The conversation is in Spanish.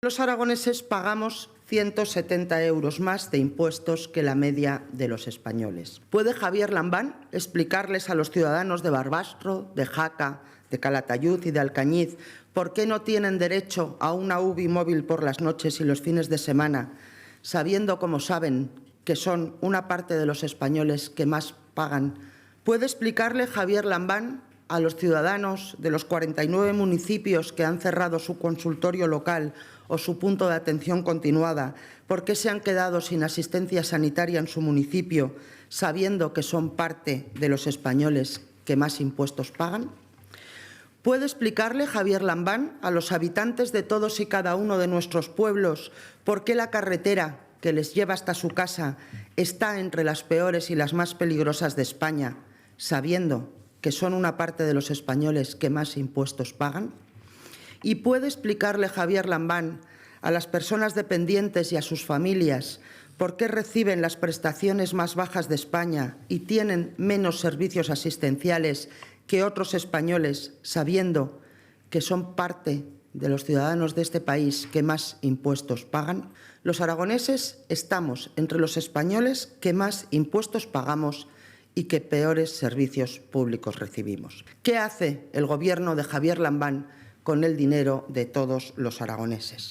Los aragoneses pagamos 170 euros más de impuestos que la media de los españoles. ¿Puede Javier Lambán explicarles a los ciudadanos de Barbastro, de Jaca, de Calatayud y de Alcañiz por qué no tienen derecho a una UBI móvil por las noches y los fines de semana, sabiendo, como saben, que son una parte de los españoles que más pagan? ¿Puede explicarle Javier Lambán a los ciudadanos de los 49 municipios que han cerrado su consultorio local o su punto de atención continuada por qué se han quedado sin asistencia sanitaria en su municipio, sabiendo que son parte de los españoles que más impuestos pagan? ¿Puede explicarle Javier Lambán a los habitantes de todos y cada uno de nuestros pueblos por qué la carretera que les lleva hasta su casa está entre las peores y las más peligrosas de España, sabiendo que son una parte de los españoles que más impuestos pagan? ¿Y puede explicarle Javier Lambán a las personas dependientes y a sus familias por qué reciben las prestaciones más bajas de España y tienen menos servicios asistenciales que otros españoles, sabiendo que son parte de los ciudadanos de este país que más impuestos pagan? Los aragoneses estamos entre los españoles que más impuestos pagamos y que peores servicios públicos recibimos. ¿Qué hace el Gobierno de Javier Lambán con el dinero de todos los aragoneses?